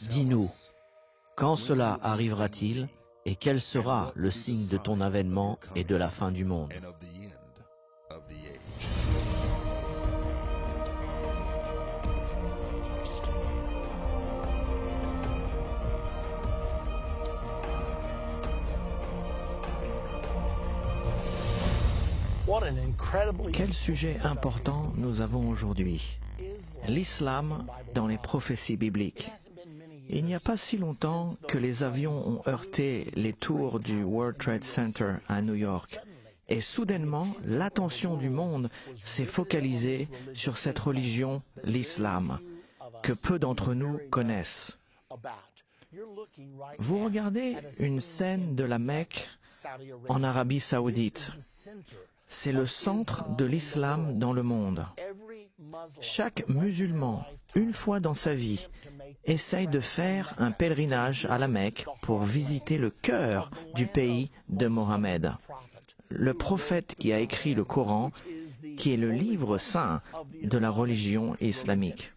Dis-nous, quand cela arrivera-t-il et quel sera le signe de ton avènement et de la fin du monde? Quel sujet important nous avons aujourd'hui. L'islam dans les prophéties bibliques. Il n'y a pas si longtemps que les avions ont heurté les tours du World Trade Center à New York. Et soudainement, l'attention du monde s'est focalisée sur cette religion, l'islam, que peu d'entre nous connaissent. Vous regardez une scène de la Mecque en Arabie Saoudite. C'est le centre de l'islam dans le monde. Chaque musulman, une fois dans sa vie, essaye de faire un pèlerinage à la Mecque pour visiter le cœur du pays de Mohammed, le prophète qui a écrit le Coran, qui est le livre saint de la religion islamique.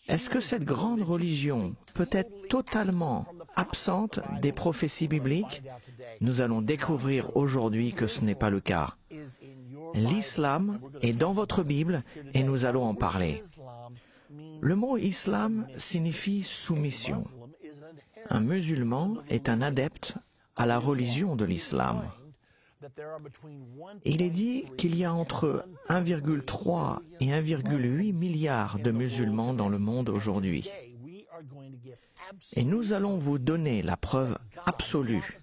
Est-ce que cette grande religion peut être totalement absente des prophéties bibliques? Nous allons découvrir aujourd'hui que ce n'est pas le cas. L'islam est dans votre Bible et nous allons en parler. Le mot islam signifie soumission. Un musulman est un adepte à la religion de l'islam. Il est dit qu'il y a entre 1,3 et 1,8 milliard de musulmans dans le monde aujourd'hui. Et nous allons vous donner la preuve absolue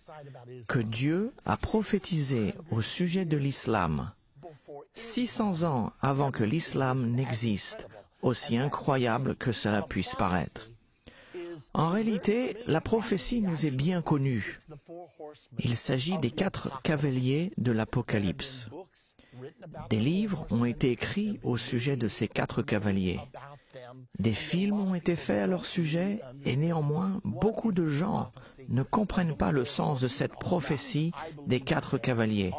que Dieu a prophétisé au sujet de l'islam 600 ans avant que l'islam n'existe, aussi incroyable que cela puisse paraître. En réalité, la prophétie nous est bien connue. Il s'agit des 4 cavaliers de l'Apocalypse. Des livres ont été écrits au sujet de ces 4 cavaliers. Des films ont été faits à leur sujet et néanmoins, beaucoup de gens ne comprennent pas le sens de cette prophétie des 4 cavaliers.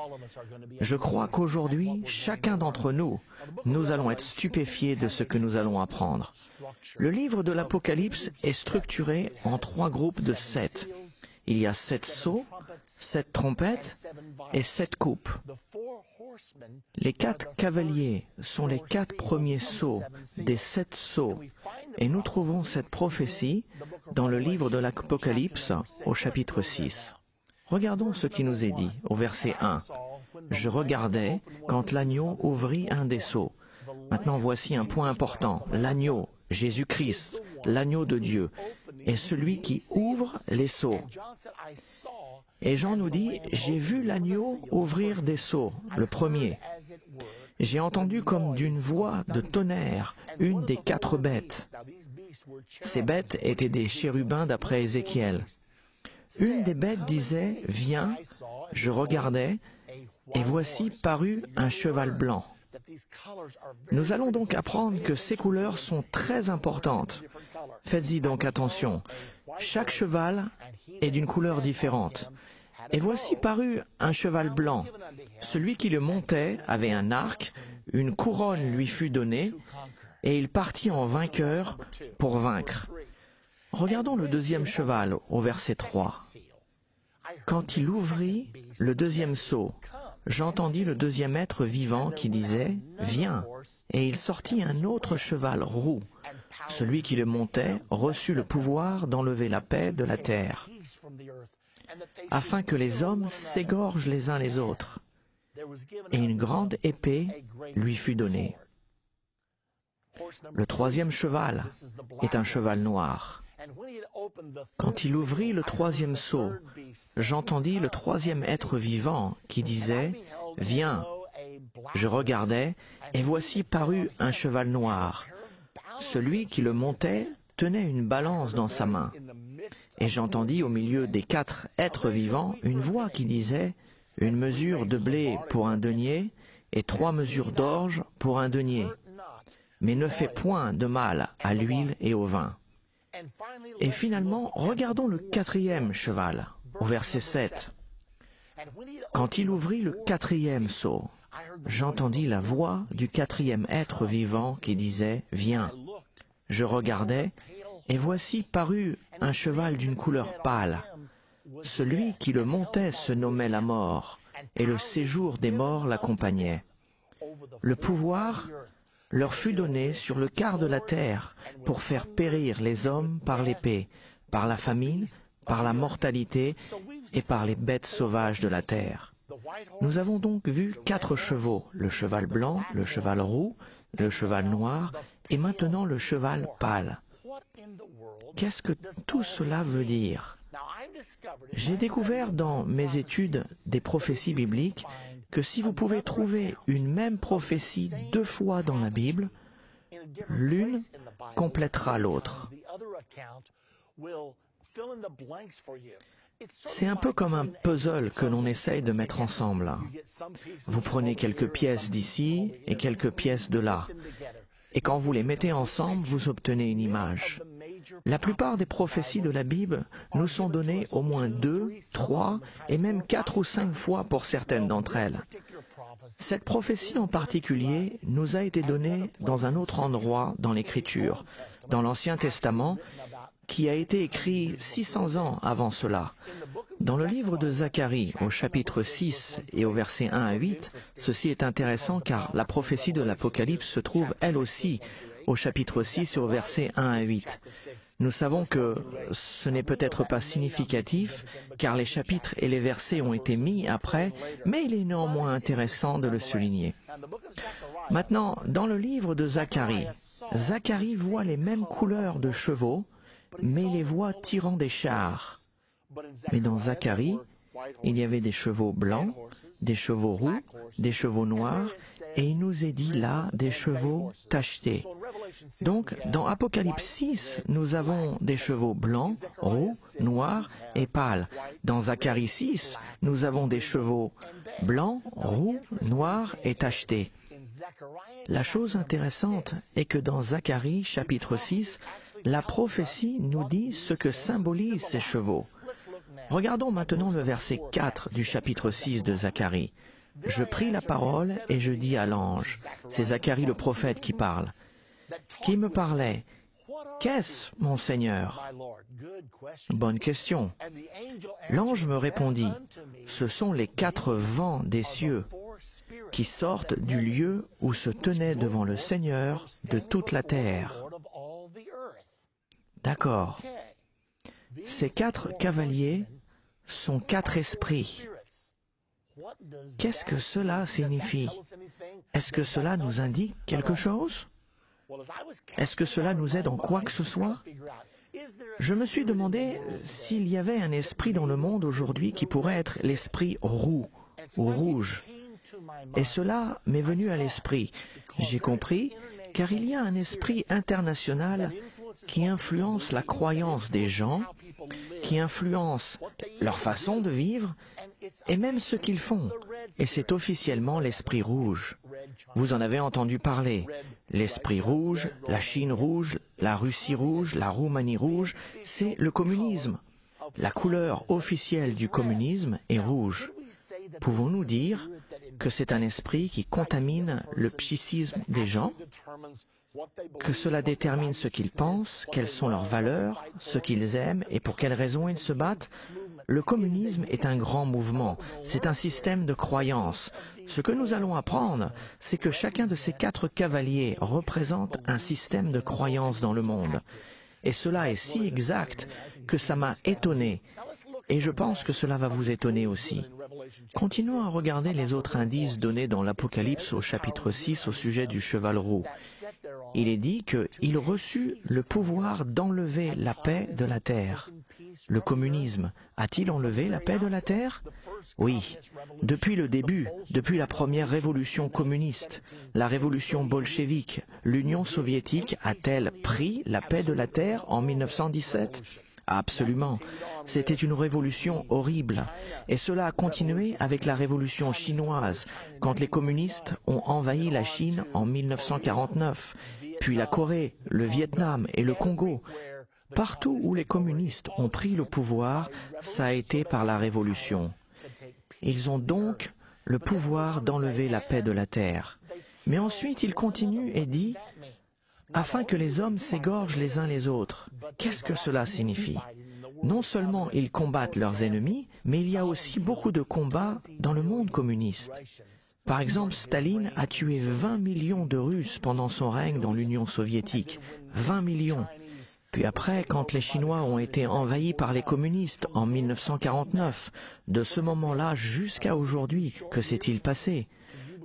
Je crois qu'aujourd'hui, chacun d'entre nous, nous allons être stupéfiés de ce que nous allons apprendre. Le livre de l'Apocalypse est structuré en 3 groupes de 7. Il y a 7 sceaux, 7 trompettes et 7 coupes. Les 4 cavaliers sont les 4 premiers sceaux des 7 sceaux, et nous trouvons cette prophétie dans le livre de l'Apocalypse au chapitre 6. Regardons ce qui nous est dit au verset 1. « Je regardais quand l'agneau ouvrit un des sceaux. » Maintenant voici un point important. L'agneau, Jésus-Christ, l'agneau de Dieu, est celui qui ouvre les sceaux. Et Jean nous dit, « J'ai vu l'agneau ouvrir des sceaux, le premier. J'ai entendu comme d'une voix de tonnerre une des 4 bêtes. » Ces bêtes étaient des chérubins d'après Ézéchiel. Une des bêtes disait, « Viens, je regardais, et voici parut un cheval blanc. » Nous allons donc apprendre que ces couleurs sont très importantes. Faites-y donc attention. Chaque cheval est d'une couleur différente. Et voici parut un cheval blanc. Celui qui le montait avait un arc, une couronne lui fut donnée, et il partit en vainqueur pour vaincre. Regardons le 2e cheval au verset 3. Quand il ouvrit le 2e sceau, j'entendis le 2e être vivant qui disait, « Viens !» Et il sortit un autre cheval roux. Celui qui le montait reçut le pouvoir d'enlever la paix de la terre, afin que les hommes s'égorgent les uns les autres. Et une grande épée lui fut donnée. Le 3e cheval est un cheval noir. Quand il ouvrit le 3e sceau, j'entendis le 3e être vivant qui disait, « Viens !» Je regardais, et voici parut un cheval noir. Celui qui le montait tenait une balance dans sa main. Et j'entendis au milieu des 4 êtres vivants une voix qui disait, une mesure de blé pour un denier et 3 mesures d'orge pour un denier. Mais ne fais point de mal à l'huile et au vin. Et finalement, regardons le 4e cheval, au verset 7. Quand il ouvrit le 4e sceau, j'entendis la voix du 4e être vivant qui disait « Viens ». Je regardai, et voici parut un cheval d'une couleur pâle. Celui qui le montait se nommait la mort, et le séjour des morts l'accompagnait. Le pouvoir leur fut donné sur le quart de la terre pour faire périr les hommes par l'épée, par la famine, par la mortalité et par les bêtes sauvages de la terre. Nous avons donc vu 4 chevaux, le cheval blanc, le cheval roux, le cheval noir et maintenant le cheval pâle. Qu'est-ce que tout cela veut dire? J'ai découvert dans mes études des prophéties bibliques que si vous pouvez trouver une même prophétie 2 fois dans la Bible, l'une complétera l'autre. C'est un peu comme un puzzle que l'on essaye de mettre ensemble. Vous prenez quelques pièces d'ici et quelques pièces de là. Et quand vous les mettez ensemble, vous obtenez une image. La plupart des prophéties de la Bible nous sont données au moins 2, 3 et même 4 ou 5 fois pour certaines d'entre elles. Cette prophétie en particulier nous a été donnée dans un autre endroit dans l'Écriture, dans l'Ancien Testament, qui a été écrit 600 ans avant cela. Dans le livre de Zacharie, au chapitre 6 et au verset 1 à 8, ceci est intéressant car la prophétie de l'Apocalypse se trouve elle aussi au chapitre 6 et au verset 1 à 8. Nous savons que ce n'est peut-être pas significatif car les chapitres et les versets ont été mis après, mais il est néanmoins intéressant de le souligner. Maintenant, dans le livre de Zacharie, Zacharie voit les mêmes couleurs de chevaux, mais il les voit tirant des chars. Mais dans Zacharie, il y avait des chevaux blancs, des chevaux roux, des chevaux noirs, et il nous est dit là des chevaux tachetés. Donc, dans Apocalypse 6, nous avons des chevaux blancs, roux, noirs et pâles. Dans Zacharie 6, nous avons des chevaux blancs, roux, noirs et tachetés. La chose intéressante est que dans Zacharie chapitre 6, la prophétie nous dit ce que symbolisent ces chevaux. Regardons maintenant le verset 4 du chapitre 6 de Zacharie. Je pris la parole et je dis à l'ange, c'est Zacharie le prophète qui parle, qui me parlait, « Qu'est-ce, mon Seigneur ?» Bonne question. L'ange me répondit, « Ce sont les 4 vents des cieux qui sortent du lieu où se tenait devant le Seigneur de toute la terre. » D'accord. Ces 4 cavaliers sont 4 esprits. Qu'est-ce que cela signifie? Est-ce que cela nous indique quelque chose? Est-ce que cela nous aide en quoi que ce soit? Je me suis demandé s'il y avait un esprit dans le monde aujourd'hui qui pourrait être l'esprit roux ou rouge. Et cela m'est venu à l'esprit. J'ai compris, car il y a un esprit international qui influence la croyance des gens, qui influence leur façon de vivre et même ce qu'ils font. Et c'est officiellement l'esprit rouge. Vous en avez entendu parler. L'esprit rouge, la Chine rouge, la Russie rouge, la Roumanie rouge, c'est le communisme. La couleur officielle du communisme est rouge. Pouvons-nous dire que c'est un esprit qui contamine le psychisme des gens, que cela détermine ce qu'ils pensent, quelles sont leurs valeurs, ce qu'ils aiment et pour quelles raisons ils se battent? Le communisme est un grand mouvement, c'est un système de croyances. Ce que nous allons apprendre, c'est que chacun de ces 4 cavaliers représente un système de croyances dans le monde. Et cela est si exact que ça m'a étonné. Et je pense que cela va vous étonner aussi. Continuons à regarder les autres indices donnés dans l'Apocalypse au chapitre 6 au sujet du cheval roux. Il est dit qu'il reçut le pouvoir d'enlever la paix de la terre. Le communisme a-t-il enlevé la paix de la terre? Oui. Depuis le début, depuis la première révolution communiste, la révolution bolchevique, l'Union soviétique a-t-elle pris la paix de la terre en 1917? Absolument. C'était une révolution horrible. Et cela a continué avec la révolution chinoise, quand les communistes ont envahi la Chine en 1949, puis la Corée, le Vietnam et le Congo. Partout où les communistes ont pris le pouvoir, ça a été par la révolution. Ils ont donc le pouvoir d'enlever la paix de la terre. Mais ensuite, il continue et dit « afin que les hommes s'égorgent les uns les autres ». Qu'est-ce que cela signifie? Non seulement ils combattent leurs ennemis, mais il y a aussi beaucoup de combats dans le monde communiste. Par exemple, Staline a tué 20 millions de Russes pendant son règne dans l'Union soviétique. 20 millions. Puis après, quand les Chinois ont été envahis par les communistes en 1949, de ce moment-là jusqu'à aujourd'hui, que s'est-il passé?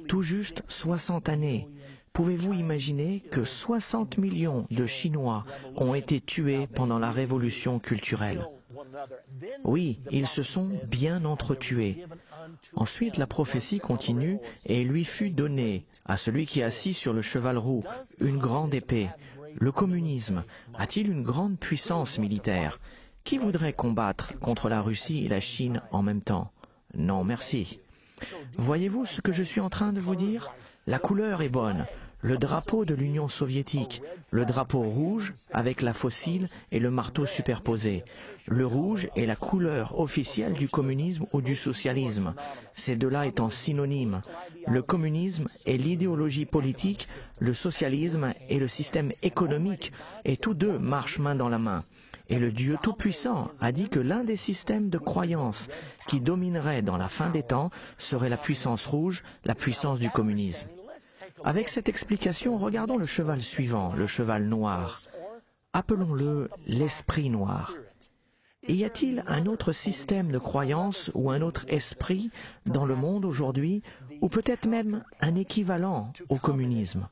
Tout juste 60 années. Pouvez-vous imaginer que 60 millions de Chinois ont été tués pendant la révolution culturelle? Oui, ils se sont bien entretués. Ensuite, la prophétie continue et il lui fut donné, à celui qui est assis sur le cheval roux, une grande épée. Le communisme a-t-il une grande puissance militaire? Qui voudrait combattre contre la Russie et la Chine en même temps? Non, merci. Voyez-vous ce que je suis en train de vous dire? La couleur est bonne. Le drapeau de l'Union soviétique, le drapeau rouge avec la faucille et le marteau superposé. Le rouge est la couleur officielle du communisme ou du socialisme, ces deux-là étant synonymes. Le communisme est l'idéologie politique, le socialisme est le système économique, et tous deux marchent main dans la main. Et le Dieu Tout-Puissant a dit que l'un des systèmes de croyance qui dominerait dans la fin des temps serait la puissance rouge, la puissance du communisme. Avec cette explication, regardons le cheval suivant, le cheval noir. Appelons-le l'esprit noir. Et y a-t-il un autre système de croyance ou un autre esprit dans le monde aujourd'hui, ou peut-être même un équivalent au communisme?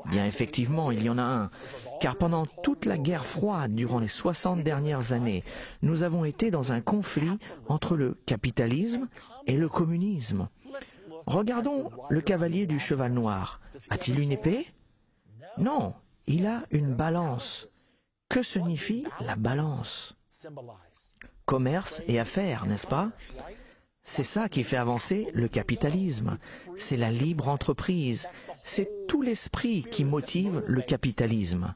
Bien effectivement, il y en a un, car pendant toute la guerre froide durant les 60 dernières années, nous avons été dans un conflit entre le capitalisme et le communisme. Regardons le cavalier du cheval noir. A-t-il une épée? Non, il a une balance. Que signifie la balance? Commerce et affaires, n'est-ce pas? C'est ça qui fait avancer le capitalisme. C'est la libre entreprise. C'est tout l'esprit qui motive le capitalisme.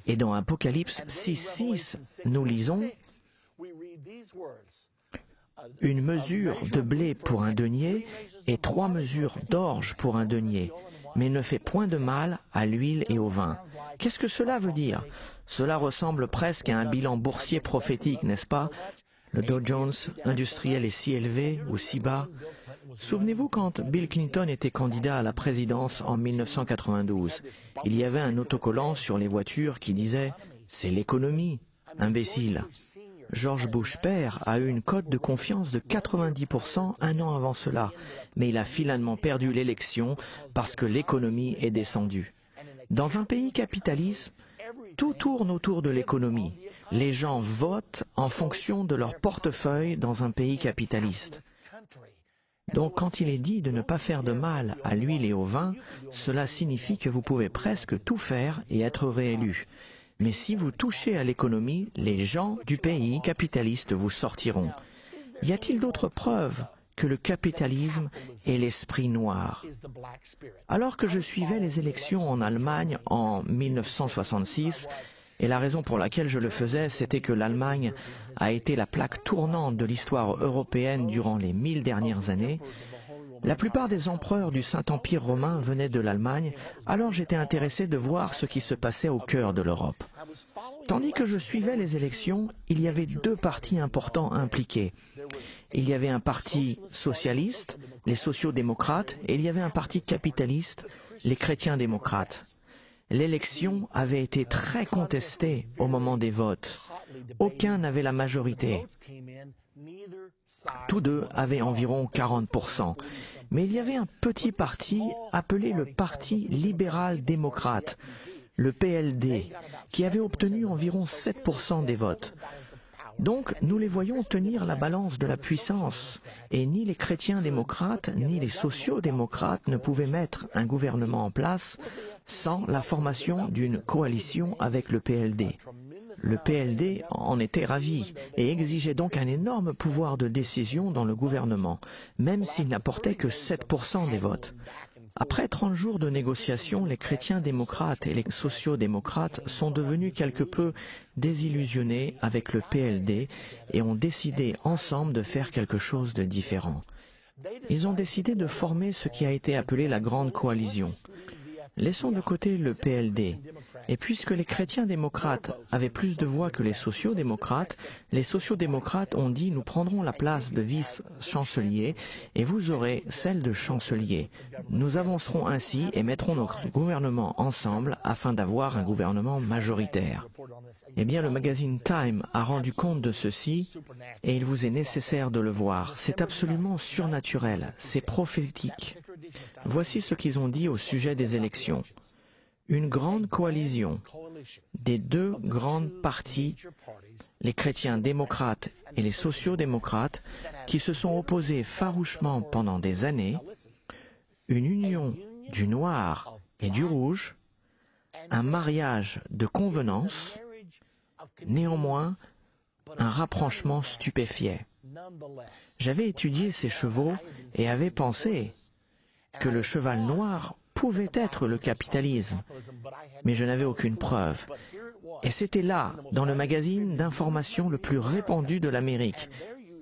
Et dans Apocalypse 6:6, nous lisons « Une mesure de blé pour un denier et 3 mesures d'orge pour un denier, mais ne fait point de mal à l'huile et au vin. » Qu'est-ce que cela veut dire? Cela ressemble presque à un bilan boursier prophétique, n'est-ce pas? Le Dow Jones industriel est si élevé ou si bas. Souvenez-vous quand Bill Clinton était candidat à la présidence en 1992, il y avait un autocollant sur les voitures qui disait « C'est l'économie, imbécile ». George Bush père a eu une cote de confiance de 90% un an avant cela, mais il a finalement perdu l'élection parce que l'économie est descendue. Dans un pays capitaliste, tout tourne autour de l'économie. Les gens votent en fonction de leur portefeuille dans un pays capitaliste. Donc quand il est dit de ne pas faire de mal à l'huile et au vin, cela signifie que vous pouvez presque tout faire et être réélu. Mais si vous touchez à l'économie, les gens du pays capitaliste vous sortiront. Y a-t-il d'autres preuves que le capitalisme est l'esprit noir? Alors que je suivais les élections en Allemagne en 1966, et la raison pour laquelle je le faisais, c'était que l'Allemagne a été la plaque tournante de l'histoire européenne durant les 1000 dernières années, la plupart des empereurs du Saint-Empire romain venaient de l'Allemagne, alors j'étais intéressé de voir ce qui se passait au cœur de l'Europe. Tandis que je suivais les élections, il y avait 2 partis importants impliqués. Il y avait un parti socialiste, les sociaux-démocrates, et il y avait un parti capitaliste, les chrétiens-démocrates. L'élection avait été très contestée au moment des votes. Aucun n'avait la majorité. Tous deux avaient environ 40%. Mais il y avait un petit parti appelé le Parti libéral-démocrate, le PLD, qui avait obtenu environ 7% des votes. Donc, nous les voyons tenir la balance de la puissance, et ni les chrétiens démocrates ni les sociaux-démocrates ne pouvaient mettre un gouvernement en place sans la formation d'une coalition avec le PLD. Le PLD en était ravi et exigeait donc un énorme pouvoir de décision dans le gouvernement, même s'il n'apportait que 7% des votes. Après 30 jours de négociations, les chrétiens démocrates et les sociaux-démocrates sont devenus quelque peu désillusionnés avec le PLD et ont décidé ensemble de faire quelque chose de différent. Ils ont décidé de former ce qui a été appelé la Grande Coalition. Laissons de côté le PLD. Et puisque les chrétiens démocrates avaient plus de voix que les sociaux-démocrates ont dit « nous prendrons la place de vice-chancelier et vous aurez celle de chancelier. Nous avancerons ainsi et mettrons notre gouvernement ensemble afin d'avoir un gouvernement majoritaire. » Eh bien, le magazine Time a rendu compte de ceci et il vous est nécessaire de le voir. C'est absolument surnaturel, c'est prophétique. Voici ce qu'ils ont dit au sujet des élections. Une grande coalition des deux grandes parties, les chrétiens démocrates et les sociaux-démocrates, qui se sont opposés farouchement pendant des années, une union du noir et du rouge, un mariage de convenance, néanmoins un rapprochement stupéfiant. J'avais étudié ces chevaux et avais pensé que le cheval noir pouvait être le capitalisme, mais je n'avais aucune preuve. Et c'était là, dans le magazine d'information le plus répandu de l'Amérique.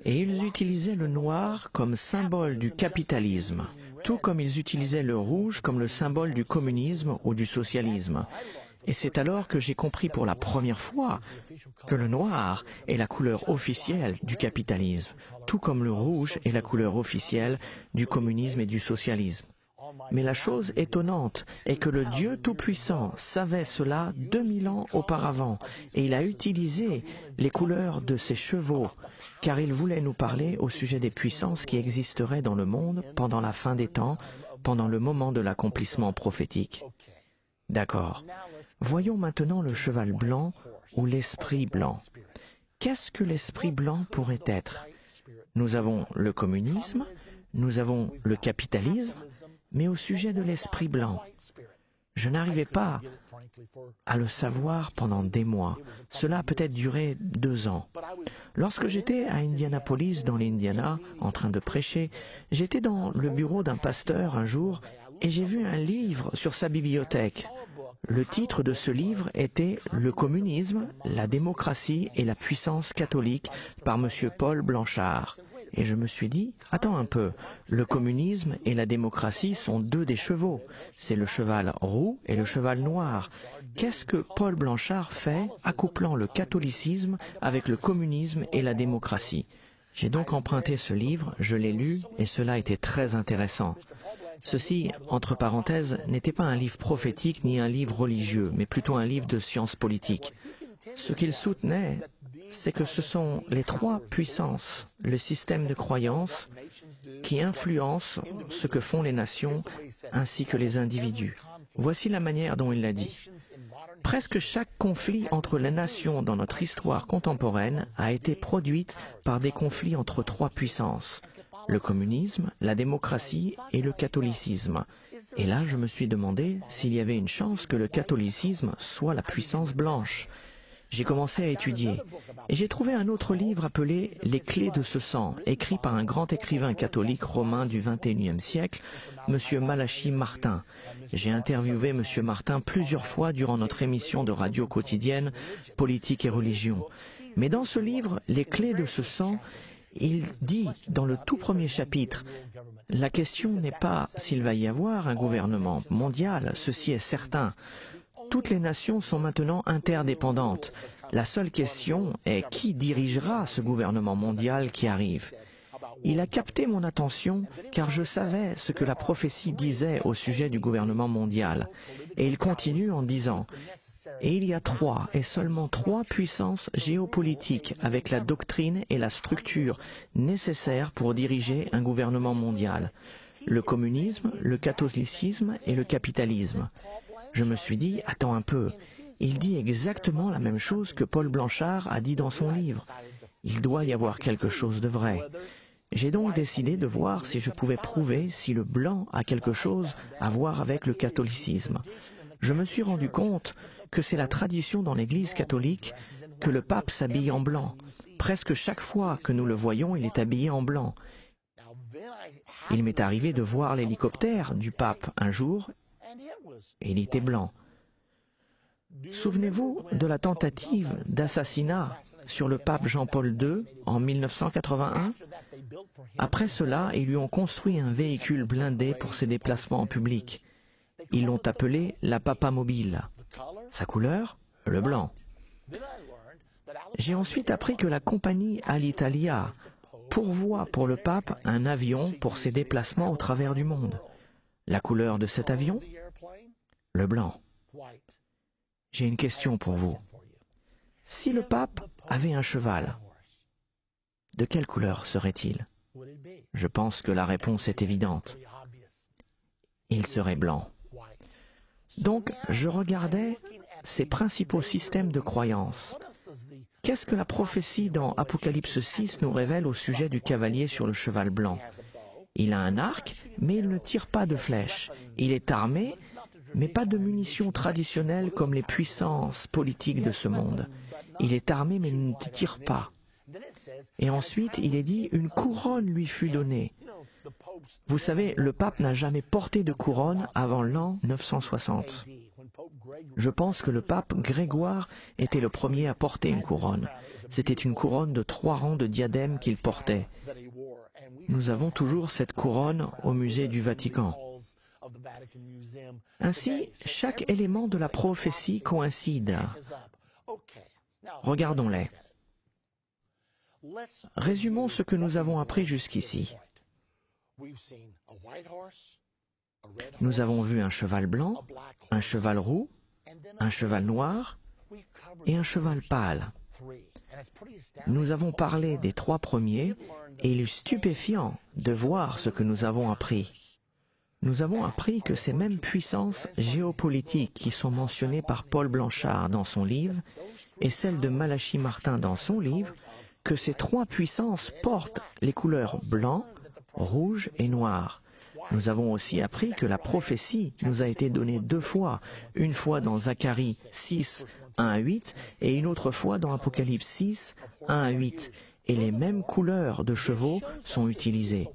Et ils utilisaient le noir comme symbole du capitalisme, tout comme ils utilisaient le rouge comme le symbole du communisme ou du socialisme. Et c'est alors que j'ai compris pour la première fois que le noir est la couleur officielle du capitalisme, tout comme le rouge est la couleur officielle du communisme et du socialisme. Mais la chose étonnante est que le Dieu Tout-Puissant savait cela 2000 ans auparavant et il a utilisé les couleurs de ses chevaux car il voulait nous parler au sujet des puissances qui existeraient dans le monde pendant la fin des temps, pendant le moment de l'accomplissement prophétique. D'accord. Voyons maintenant le cheval blanc ou l'esprit blanc. Qu'est-ce que l'esprit blanc pourrait être? Nous avons le communisme, nous avons le capitalisme, mais au sujet de l'esprit blanc, je n'arrivais pas à le savoir pendant des mois. Cela a peut-être duré 2 ans. Lorsque j'étais à Indianapolis, dans l'Indiana, en train de prêcher, j'étais dans le bureau d'un pasteur un jour et j'ai vu un livre sur sa bibliothèque. Le titre de ce livre était « Le communisme, la démocratie et la puissance catholique » par M. Paul Blanchard. Et je me suis dit, attends un peu, le communisme et la démocratie sont 2 des chevaux. C'est le cheval roux et le cheval noir. Qu'est-ce que Paul Blanchard fait accouplant le catholicisme avec le communisme et la démocratie? J'ai donc emprunté ce livre, je l'ai lu et cela était très intéressant. Ceci, entre parenthèses, n'était pas un livre prophétique ni un livre religieux, mais plutôt un livre de sciences politiques. Ce qu'il soutenait, c'est que ce sont les 3 puissances, le système de croyances, qui influencent ce que font les nations ainsi que les individus. Voici la manière dont il l'a dit. Presque chaque conflit entre les nations dans notre histoire contemporaine a été produite par des conflits entre 3 puissances, le communisme, la démocratie et le catholicisme. Et là, je me suis demandé s'il y avait une chance que le catholicisme soit la puissance blanche. J'ai commencé à étudier et j'ai trouvé un autre livre appelé « Les clés de ce sang », écrit par un grand écrivain catholique romain du XXIe siècle, M. Malachi Martin. J'ai interviewé M. Martin plusieurs fois durant notre émission de radio quotidienne « Politique et religion ». Mais dans ce livre « Les clés de ce sang », il dit dans le tout premier chapitre « La question n'est pas s'il va y avoir un gouvernement mondial, ceci est certain. Toutes les nations sont maintenant interdépendantes. La seule question est qui dirigera ce gouvernement mondial qui arrive. » Il a capté mon attention car je savais ce que la prophétie disait au sujet du gouvernement mondial. Et il continue en disant « Et il y a 3 et seulement 3 puissances géopolitiques avec la doctrine et la structure nécessaires pour diriger un gouvernement mondial. Le communisme, le catholicisme et le capitalisme. » Je me suis dit, attends un peu, il dit exactement la même chose que Paul Blanchard a dit dans son livre. Il doit y avoir quelque chose de vrai. J'ai donc décidé de voir si je pouvais prouver si le blanc a quelque chose à voir avec le catholicisme. Je me suis rendu compte que c'est la tradition dans l'Église catholique que le pape s'habille en blanc. Presque chaque fois que nous le voyons, il est habillé en blanc. Il m'est arrivé de voir l'hélicoptère du pape un jour, et il était blanc. Souvenez-vous de la tentative d'assassinat sur le pape Jean-Paul II en 1981. Après cela, ils lui ont construit un véhicule blindé pour ses déplacements en public. Ils l'ont appelé la Papamobile. Sa couleur, le blanc. J'ai ensuite appris que la compagnie Alitalia pourvoit pour le pape un avion pour ses déplacements au travers du monde. La couleur de cet avion, le blanc. J'ai une question pour vous. Si le pape avait un cheval, de quelle couleur serait-il? Je pense que la réponse est évidente. Il serait blanc. Donc, je regardais ces principaux systèmes de croyance. Qu'est-ce que la prophétie dans Apocalypse 6 nous révèle au sujet du cavalier sur le cheval blanc? Il a un arc, mais il ne tire pas de flèches. Il est armé, mais pas de munitions traditionnelles comme les puissances politiques de ce monde. Il est armé, mais il ne tire pas. Et ensuite, il est dit, une couronne lui fut donnée. Vous savez, le pape n'a jamais porté de couronne avant l'an 960. Je pense que le pape Grégoire était le premier à porter une couronne. C'était une couronne de 3 rangs de diadèmes qu'il portait. Nous avons toujours cette couronne au musée du Vatican. Ainsi, chaque élément de la prophétie coïncide. Regardons-les. Résumons ce que nous avons appris jusqu'ici. Nous avons vu un cheval blanc, un cheval roux, un cheval noir et un cheval pâle. Nous avons parlé des 3 premiers et il est stupéfiant de voir ce que nous avons appris. Nous avons appris que ces mêmes puissances géopolitiques qui sont mentionnées par Paul Blanchard dans son livre et celles de Malachi Martin dans son livre, que ces 3 puissances portent les couleurs blanc, rouge et noir. Nous avons aussi appris que la prophétie nous a été donnée 2 fois, une fois dans Zacharie 6, 1 à 8, et une autre fois dans Apocalypse 6, 1 à 8, et les mêmes couleurs de chevaux sont utilisées.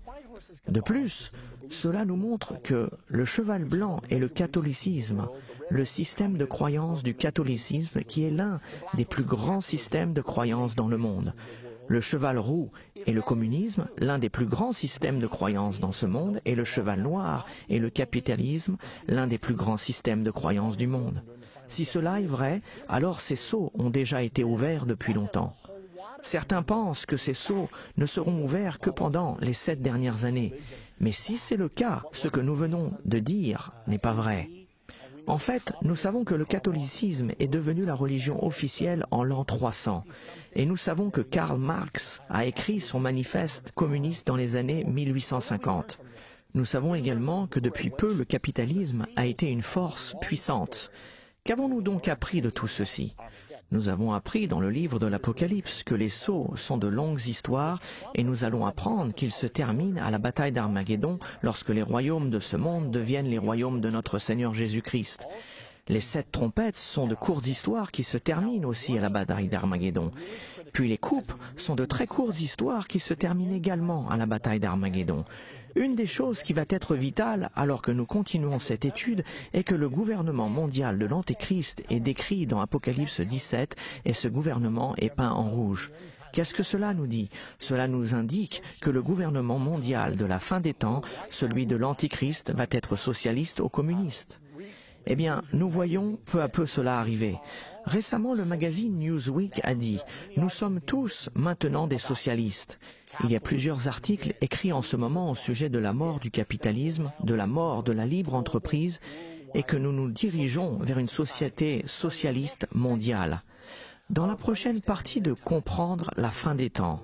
De plus, cela nous montre que le cheval blanc est le catholicisme, le système de croyance du catholicisme qui est l'un des plus grands systèmes de croyance dans le monde. Le cheval roux est le communisme, l'un des plus grands systèmes de croyance dans ce monde, et le cheval noir est le capitalisme, l'un des plus grands systèmes de croyance du monde. Si cela est vrai, alors ces sceaux ont déjà été ouverts depuis longtemps. Certains pensent que ces sceaux ne seront ouverts que pendant les 7 dernières années. Mais si c'est le cas, ce que nous venons de dire n'est pas vrai. En fait, nous savons que le catholicisme est devenu la religion officielle en l'an 300. Et nous savons que Karl Marx a écrit son manifeste communiste dans les années 1850. Nous savons également que depuis peu, le capitalisme a été une force puissante. Qu'avons-nous donc appris de tout ceci? Nous avons appris dans le livre de l'Apocalypse que les sceaux sont de longues histoires et nous allons apprendre qu'ils se terminent à la bataille d'Armageddon lorsque les royaumes de ce monde deviennent les royaumes de notre Seigneur Jésus-Christ. Les 7 trompettes sont de courtes histoires qui se terminent aussi à la bataille d'Armageddon. Puis les coupes sont de très courtes histoires qui se terminent également à la bataille d'Armageddon. Une des choses qui va être vitale alors que nous continuons cette étude est que le gouvernement mondial de l'Antéchrist est décrit dans Apocalypse 17 et ce gouvernement est peint en rouge. Qu'est-ce que cela nous dit? Cela nous indique que le gouvernement mondial de la fin des temps, celui de l'Antichrist, va être socialiste ou communiste. Eh bien, nous voyons peu à peu cela arriver. Récemment, le magazine Newsweek a dit « Nous sommes tous maintenant des socialistes ». Il y a plusieurs articles écrits en ce moment au sujet de la mort du capitalisme, de la mort de la libre entreprise, et que nous nous dirigeons vers une société socialiste mondiale. Dans la prochaine partie de Comprendre la fin des temps,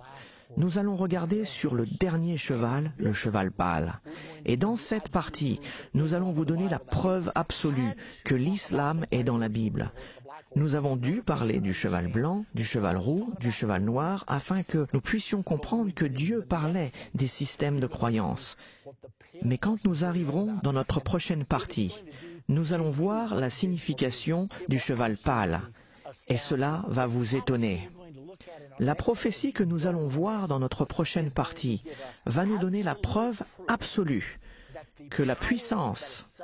nous allons regarder sur le dernier cheval, le cheval pâle. Et dans cette partie, nous allons vous donner la preuve absolue que l'islam est dans la Bible. Nous avons dû parler du cheval blanc, du cheval roux, du cheval noir, afin que nous puissions comprendre que Dieu parlait des systèmes de croyance. Mais quand nous arriverons dans notre prochaine partie, nous allons voir la signification du cheval pâle, et cela va vous étonner. La prophétie que nous allons voir dans notre prochaine partie va nous donner la preuve absolue que la puissance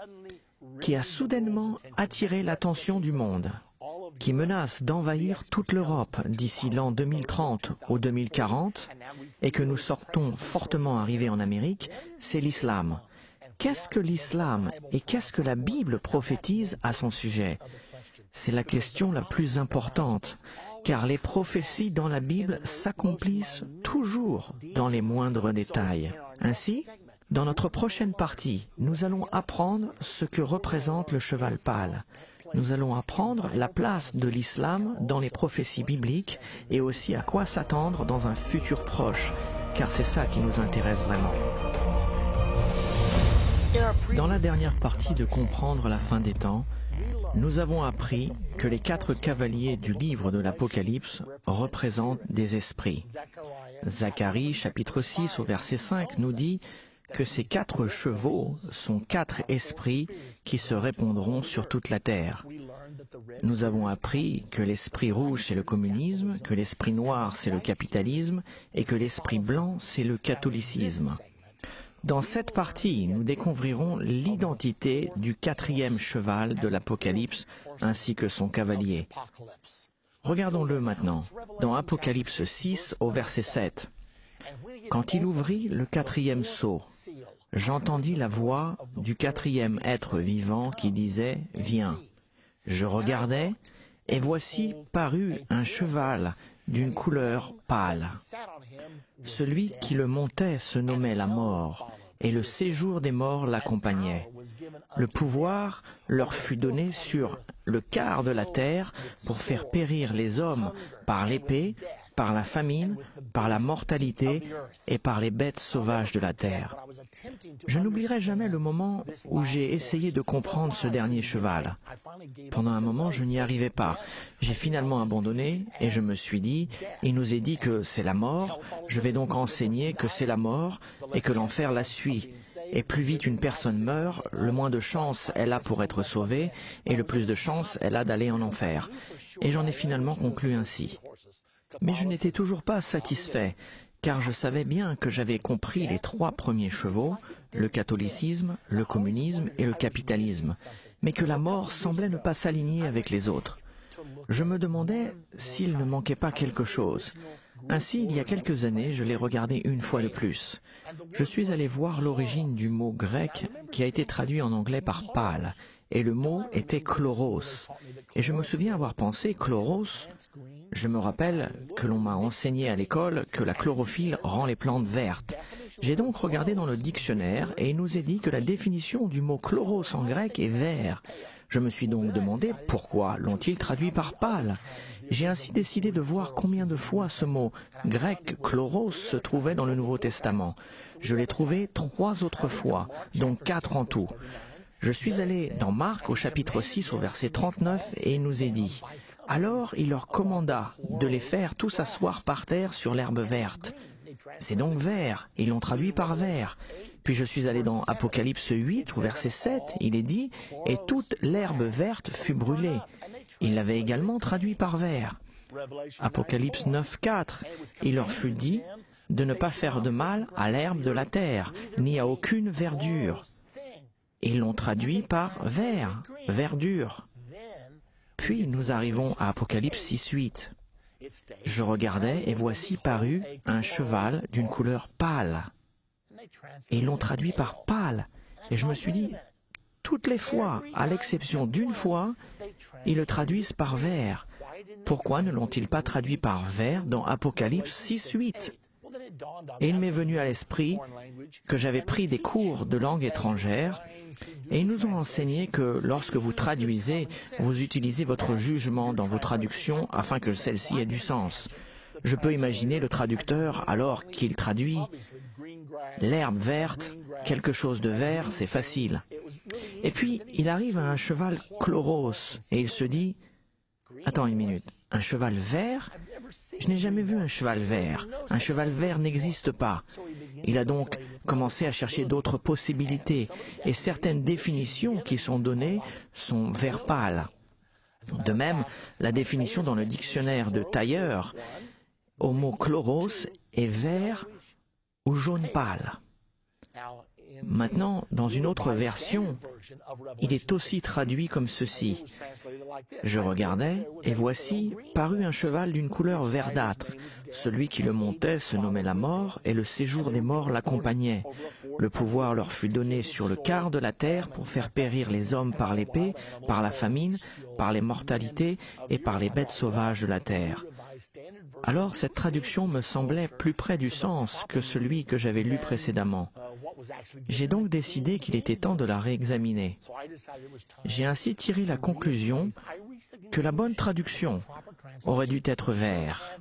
qui a soudainement attiré l'attention du monde, qui menace d'envahir toute l'Europe d'ici l'an 2030 ou 2040, et que nous sortons fortement arriver en Amérique, c'est l'islam. Qu'est-ce que l'islam et qu'est-ce que la Bible prophétise à son sujet? C'est la question la plus importante, car les prophéties dans la Bible s'accomplissent toujours dans les moindres détails. Ainsi, dans notre prochaine partie, nous allons apprendre ce que représente le cheval pâle. Nous allons apprendre la place de l'islam dans les prophéties bibliques et aussi à quoi s'attendre dans un futur proche, car c'est ça qui nous intéresse vraiment. Dans la dernière partie de Comprendre la fin des temps, nous avons appris que les 4 cavaliers du livre de l'Apocalypse représentent des esprits. Zacharie, chapitre 6, au verset 5, nous dit que ces 4 chevaux sont 4 esprits qui se répandront sur toute la terre. Nous avons appris que l'esprit rouge c'est le communisme, que l'esprit noir c'est le capitalisme et que l'esprit blanc c'est le catholicisme. Dans cette partie, nous découvrirons l'identité du 4e cheval de l'Apocalypse ainsi que son cavalier. Regardons-le maintenant, dans Apocalypse 6 au verset 7. Quand il ouvrit le 4e sceau, j'entendis la voix du 4e être vivant qui disait « Viens ». Je regardai, et voici parut un cheval d'une couleur pâle. Celui qui le montait se nommait la mort, et le séjour des morts l'accompagnait. Le pouvoir leur fut donné sur le quart de la terre pour faire périr les hommes par l'épée, par la famine, par la mortalité et par les bêtes sauvages de la terre. Je n'oublierai jamais le moment où j'ai essayé de comprendre ce dernier cheval. Pendant un moment, je n'y arrivais pas. J'ai finalement abandonné et je me suis dit, il nous est dit que c'est la mort, je vais donc enseigner que c'est la mort et que l'enfer la suit. Et plus vite une personne meurt, le moins de chance elle a pour être sauvée et le plus de chance elle a d'aller en enfer. Et j'en ai finalement conclu ainsi. Mais je n'étais toujours pas satisfait, car je savais bien que j'avais compris les 3 premiers chevaux, le catholicisme, le communisme et le capitalisme, mais que la mort semblait ne pas s'aligner avec les autres. Je me demandais s'il ne manquait pas quelque chose. Ainsi, il y a quelques années, je l'ai regardé une fois de plus. Je suis allé voir l'origine du mot grec qui a été traduit en anglais par pâle, et le mot était chloros. Et je me souviens avoir pensé chloros. Je me rappelle que l'on m'a enseigné à l'école que la chlorophylle rend les plantes vertes. J'ai donc regardé dans le dictionnaire et il nous est dit que la définition du mot chloros en grec est vert. Je me suis donc demandé pourquoi l'ont-ils traduit par pâle. J'ai ainsi décidé de voir combien de fois ce mot grec chloros se trouvait dans le Nouveau Testament. Je l'ai trouvé 3 autres fois, donc 4 en tout. Je suis allé dans Marc au chapitre 6 au verset 39 et il nous est dit « Alors il leur commanda de les faire tous asseoir par terre sur l'herbe verte. » C'est donc vert, ils l'ont traduit par vert. Puis je suis allé dans Apocalypse 8 au verset 7, il est dit « Et toute l'herbe verte fut brûlée. » Il l'avait également traduit par vert. Apocalypse 9, 4, il leur fut dit de ne pas faire de mal à l'herbe de la terre, ni à aucune verdure. Ils l'ont traduit par vert, verdure. Puis nous arrivons à Apocalypse 6, 8. Je regardais et voici parut un cheval d'une couleur pâle. Et ils l'ont traduit par pâle. Et je me suis dit, toutes les fois, à l'exception d'une fois, ils le traduisent par vert. Pourquoi ne l'ont-ils pas traduit par vert dans Apocalypse 6, 8 ? Et il m'est venu à l'esprit que j'avais pris des cours de langue étrangère et ils nous ont enseigné que lorsque vous traduisez, vous utilisez votre jugement dans vos traductions afin que celle-ci ait du sens. Je peux imaginer le traducteur alors qu'il traduit l'herbe verte, quelque chose de vert, c'est facile. Et puis il arrive à un cheval chloros et il se dit « Attends une minute, un cheval vert ? Je n'ai jamais vu un cheval vert. Un cheval vert n'existe pas. » Il a donc commencé à chercher d'autres possibilités et certaines définitions qui sont données sont vert pâle. De même, la définition dans le dictionnaire de Tailleur au mot chloros est vert ou jaune pâle. Maintenant, dans une autre version, il est aussi traduit comme ceci. Je regardais, et voici, parut un cheval d'une couleur verdâtre. Celui qui le montait se nommait la mort, et le séjour des morts l'accompagnait. Le pouvoir leur fut donné sur le quart de la terre pour faire périr les hommes par l'épée, par la famine, par les mortalités et par les bêtes sauvages de la terre. Alors cette traduction me semblait plus près du sens que celui que j'avais lu précédemment. J'ai donc décidé qu'il était temps de la réexaminer. J'ai ainsi tiré la conclusion que la bonne traduction aurait dû être vert.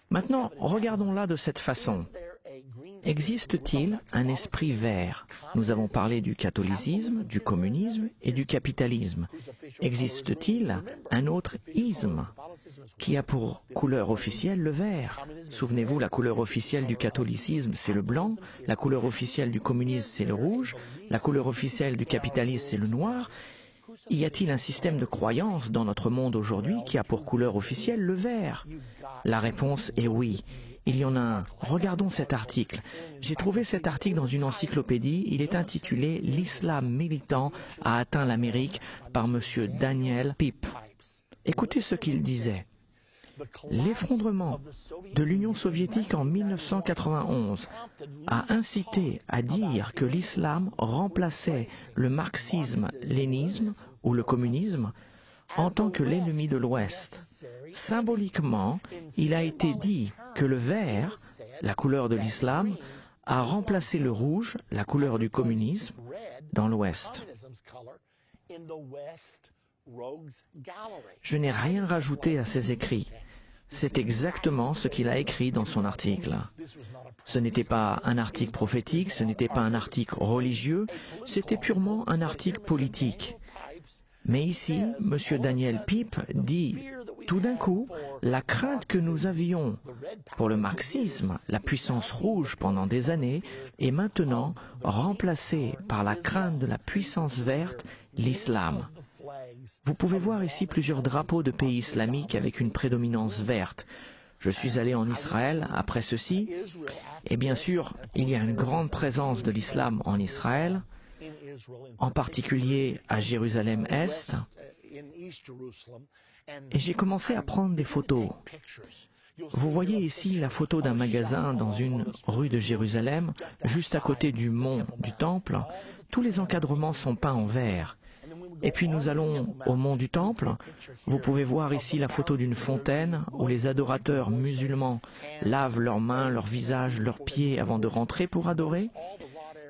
Maintenant, regardons-la de cette façon. Existe-t-il un esprit vert? Nous avons parlé du catholicisme, du communisme et du capitalisme. Existe-t-il un autre isme qui a pour couleur officielle le vert? Souvenez-vous, la couleur officielle du catholicisme, c'est le blanc, la couleur officielle du communisme, c'est le rouge, la couleur officielle du capitalisme, c'est le noir. Y a-t-il un système de croyance dans notre monde aujourd'hui qui a pour couleur officielle le vert? La réponse est oui. Il y en a un. Regardons cet article. J'ai trouvé cet article dans une encyclopédie. Il est intitulé « L'islam militant a atteint l'Amérique » par M. Daniel Pip. Écoutez ce qu'il disait. L'effondrement de l'Union soviétique en 1991 a incité à dire que l'islam remplaçait le marxisme-lénisme ou le communisme en tant que l'ennemi de l'Ouest. Symboliquement, il a été dit que le vert, la couleur de l'islam, a remplacé le rouge, la couleur du communisme, dans l'Ouest. Je n'ai rien rajouté à ses écrits. C'est exactement ce qu'il a écrit dans son article. Ce n'était pas un article prophétique, ce n'était pas un article religieux, c'était purement un article politique. Mais ici, M. Daniel Pip dit, tout d'un coup, la crainte que nous avions pour le marxisme, la puissance rouge pendant des années, est maintenant remplacée par la crainte de la puissance verte, l'islam. Vous pouvez voir ici plusieurs drapeaux de pays islamiques avec une prédominance verte. Je suis allé en Israël après ceci, et bien sûr, il y a une grande présence de l'islam en Israël, en particulier à Jérusalem-Est, et j'ai commencé à prendre des photos. Vous voyez ici la photo d'un magasin dans une rue de Jérusalem, juste à côté du mont du Temple. Tous les encadrements sont peints en vert. Et puis nous allons au mont du Temple. Vous pouvez voir ici la photo d'une fontaine où les adorateurs musulmans lavent leurs mains, leurs visages, leurs pieds avant de rentrer pour adorer.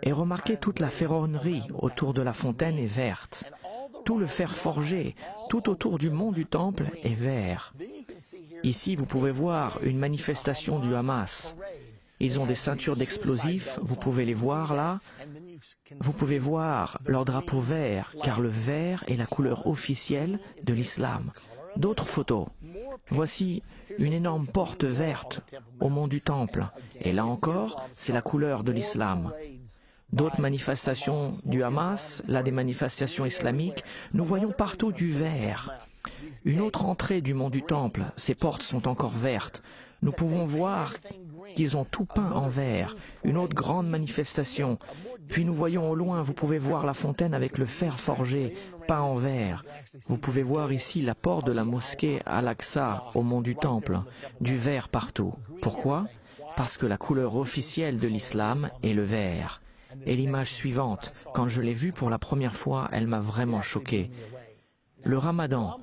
Et remarquez toute la ferronnerie autour de la fontaine est verte. Tout le fer forgé, tout autour du mont du Temple est vert. Ici, vous pouvez voir une manifestation du Hamas. Ils ont des ceintures d'explosifs, vous pouvez les voir là. Vous pouvez voir leur drapeau vert, car le vert est la couleur officielle de l'islam. D'autres photos. Voici une énorme porte verte au mont du Temple. Et là encore, c'est la couleur de l'islam. D'autres manifestations du Hamas, là des manifestations islamiques, nous voyons partout du vert. Une autre entrée du mont du Temple, ces portes sont encore vertes. Nous pouvons voir qu'ils ont tout peint en vert. Une autre grande manifestation. Puis nous voyons au loin, vous pouvez voir la fontaine avec le fer forgé, peint en vert. Vous pouvez voir ici la porte de la mosquée Al-Aqsa au mont du Temple, du vert partout. Pourquoi? Parce que la couleur officielle de l'islam est le vert. Et l'image suivante, quand je l'ai vue pour la première fois, elle m'a vraiment choqué. Le Ramadan.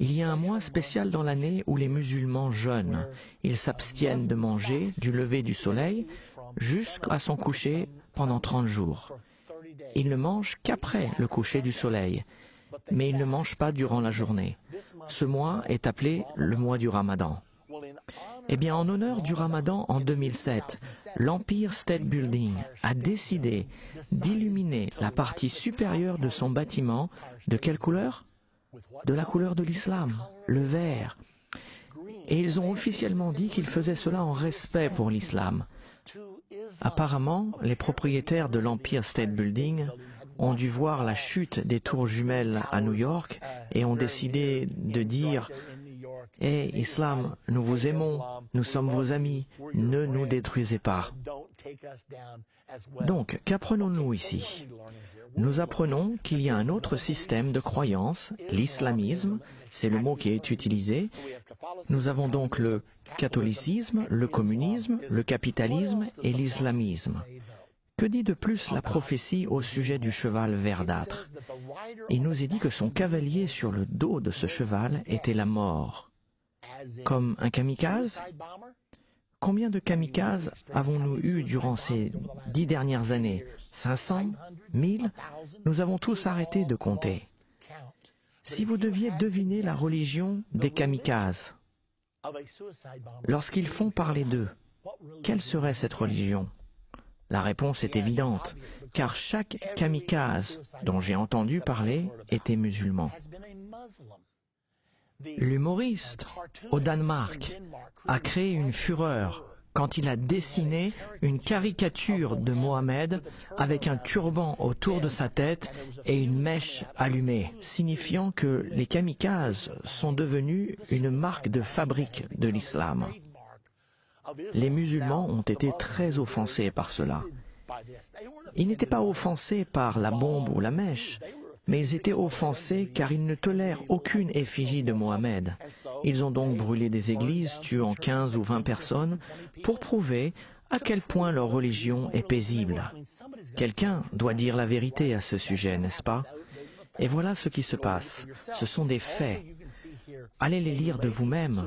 Il y a un mois spécial dans l'année où les musulmans jeûnent. Ils s'abstiennent de manger du lever du soleil jusqu'à son coucher pendant 30 jours. Ils ne mangent qu'après le coucher du soleil, mais ils ne mangent pas durant la journée. Ce mois est appelé le mois du Ramadan. Eh bien, en honneur du Ramadan en 2007, l'Empire State Building a décidé d'illuminer la partie supérieure de son bâtiment. De quelle couleur? De la couleur de l'islam, le vert. Et ils ont officiellement dit qu'ils faisaient cela en respect pour l'islam. Apparemment, les propriétaires de l'Empire State Building ont dû voir la chute des tours jumelles à New York et ont décidé de dire « Hé, Islam, nous vous aimons, nous sommes vos amis, ne nous détruisez pas ». Donc, qu'apprenons-nous ici? Nous apprenons qu'il y a un autre système de croyance, l'islamisme, c'est le mot qui est utilisé. Nous avons donc le catholicisme, le communisme, le capitalisme et l'islamisme. Que dit de plus la prophétie au sujet du cheval verdâtre? Il nous est dit que son cavalier sur le dos de ce cheval était la mort. Comme un kamikaze? Combien de kamikazes avons-nous eu durant ces 10 dernières années? 500? 1000? Nous avons tous arrêté de compter. Si vous deviez deviner la religion des kamikazes, lorsqu'ils font parler d'eux, quelle serait cette religion? La réponse est évidente, car chaque kamikaze dont j'ai entendu parler était musulman. L'humoriste au Danemark a créé une fureur quand il a dessiné une caricature de Mohammed avec un turban autour de sa tête et une mèche allumée, signifiant que les kamikazes sont devenus une marque de fabrique de l'islam. Les musulmans ont été très offensés par cela. Ils n'étaient pas offensés par la bombe ou la mèche, mais ils étaient offensés car ils ne tolèrent aucune effigie de Mohammed. Ils ont donc brûlé des églises, tuant 15 ou 20 personnes, pour prouver à quel point leur religion est paisible. Quelqu'un doit dire la vérité à ce sujet, n'est-ce pas? Et voilà ce qui se passe. Ce sont des faits. Allez les lire de vous-même.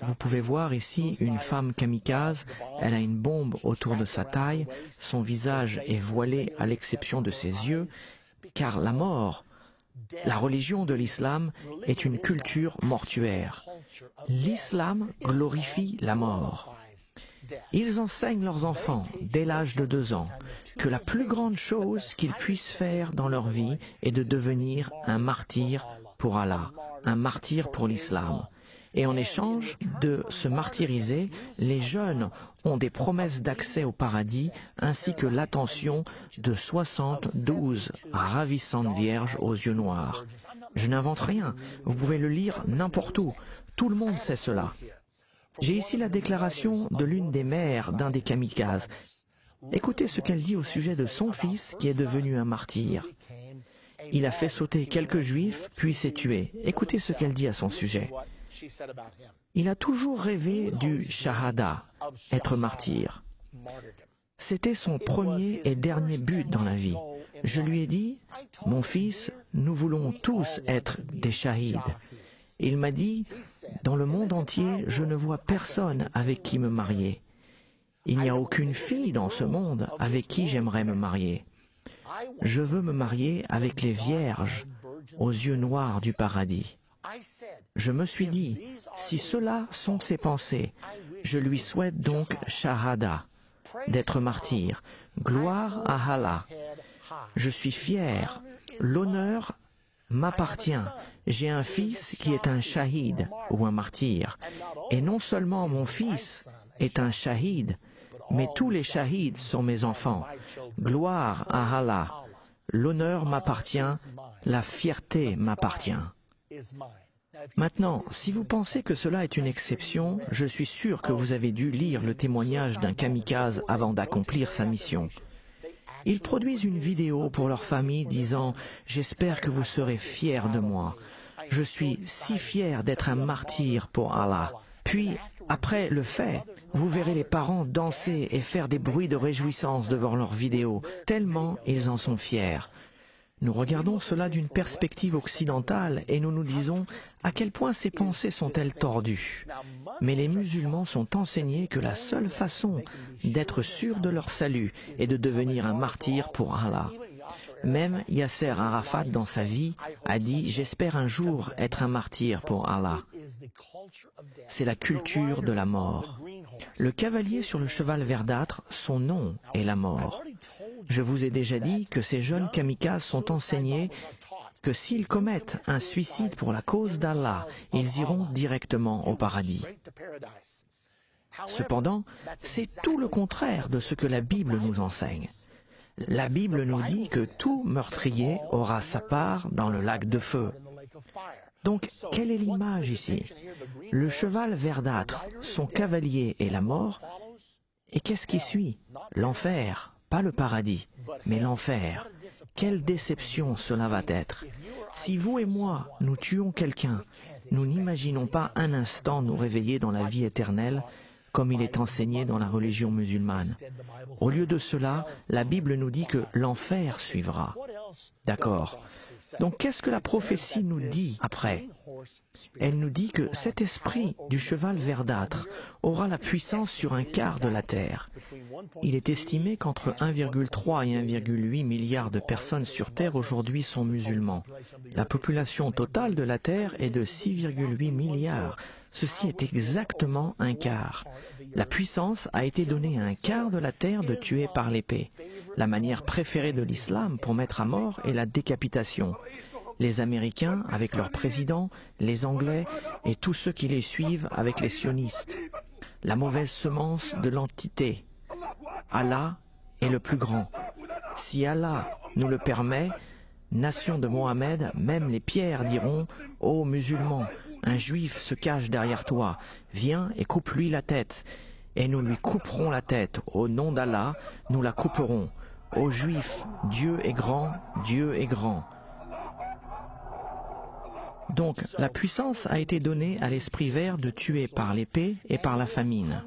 Vous pouvez voir ici une femme kamikaze, elle a une bombe autour de sa taille, son visage est voilé à l'exception de ses yeux, car la mort, la religion de l'islam est une culture mortuaire. L'islam glorifie la mort. Ils enseignent leurs enfants, dès l'âge de 2 ans, que la plus grande chose qu'ils puissent faire dans leur vie est de devenir un martyr pour Allah, un martyr pour l'islam. Et en échange de se martyriser, les jeunes ont des promesses d'accès au paradis ainsi que l'attention de 72 ravissantes vierges aux yeux noirs. Je n'invente rien, vous pouvez le lire n'importe où, tout le monde sait cela. J'ai ici la déclaration de l'une des mères d'un des kamikazes. Écoutez ce qu'elle dit au sujet de son fils qui est devenu un martyr. Il a fait sauter quelques juifs, puis s'est tué. Écoutez ce qu'elle dit à son sujet. Il a toujours rêvé du shahada, être martyr. C'était son premier et dernier but dans la vie. Je lui ai dit, « Mon fils, nous voulons tous être des shahids. » Il m'a dit, « Dans le monde entier, je ne vois personne avec qui me marier. Il n'y a aucune fille dans ce monde avec qui j'aimerais me marier. Je veux me marier avec les vierges aux yeux noirs du paradis. » Je me suis dit, si cela sont ses pensées, je lui souhaite donc shahada, d'être martyr, gloire à Allah. Je suis fier, l'honneur m'appartient. J'ai un fils qui est un shahid ou un martyr. Et non seulement mon fils est un shahid, mais tous les shahids sont mes enfants. Gloire à Allah. L'honneur m'appartient, la fierté m'appartient. Maintenant, si vous pensez que cela est une exception, je suis sûr que vous avez dû lire le témoignage d'un kamikaze avant d'accomplir sa mission. Ils produisent une vidéo pour leur famille disant « J'espère que vous serez fiers de moi. Je suis si fier d'être un martyr pour Allah. » Puis, après le fait, vous verrez les parents danser et faire des bruits de réjouissance devant leur vidéo, tellement ils en sont fiers. Nous regardons cela d'une perspective occidentale et nous nous disons à quel point ces pensées sont-elles tordues. Mais les musulmans sont enseignés que la seule façon d'être sûr de leur salut est de devenir un martyr pour Allah. Même Yasser Arafat dans sa vie a dit « J'espère un jour être un martyr pour Allah ». C'est la culture de la mort. Le cavalier sur le cheval verdâtre, son nom est la mort. Je vous ai déjà dit que ces jeunes kamikazes sont enseignés que s'ils commettent un suicide pour la cause d'Allah, ils iront directement au paradis. Cependant, c'est tout le contraire de ce que la Bible nous enseigne. La Bible nous dit que tout meurtrier aura sa part dans le lac de feu. Donc, quelle est l'image ici? Le cheval verdâtre, son cavalier est la mort. Et qu'est-ce qui suit? L'enfer, pas le paradis, mais l'enfer. Quelle déception cela va être! Si vous et moi, nous tuons quelqu'un, nous n'imaginons pas un instant nous réveiller dans la vie éternelle, comme il est enseigné dans la religion musulmane. Au lieu de cela, la Bible nous dit que l'enfer suivra. D'accord. Donc qu'est-ce que la prophétie nous dit après? Elle nous dit que cet esprit du cheval verdâtre aura la puissance sur un quart de la terre. Il est estimé qu'entre 1,3 et 1,8 milliards de personnes sur Terre aujourd'hui sont musulmans. La population totale de la Terre est de 6,8 milliards. Ceci est exactement un quart. La puissance a été donnée à un quart de la terre de tuer par l'épée. La manière préférée de l'islam pour mettre à mort est la décapitation. Les Américains avec leur président, les Anglais et tous ceux qui les suivent avec les sionistes. La mauvaise semence de l'entité. Allah est le plus grand. Si Allah nous le permet, nation de Mohammed, même les pierres diront « Ô musulmans, un juif se cache derrière toi, viens et coupe-lui la tête. » Et nous lui couperons la tête. Au nom d'Allah, nous la couperons. Ô juifs, Dieu est grand, Dieu est grand. Donc, la puissance a été donnée à l'esprit vert de tuer par l'épée et par la famine.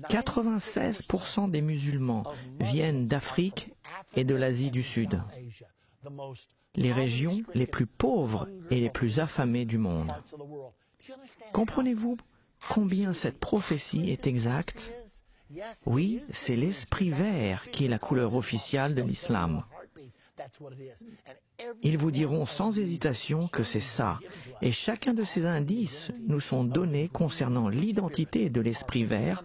96% des musulmans viennent d'Afrique et de l'Asie du Sud, les régions les plus pauvres et les plus affamées du monde. Comprenez-vous combien cette prophétie est exacte? Oui, c'est l'esprit vert qui est la couleur officielle de l'islam. Ils vous diront sans hésitation que c'est ça, et chacun de ces indices nous sont donnés concernant l'identité de l'esprit vert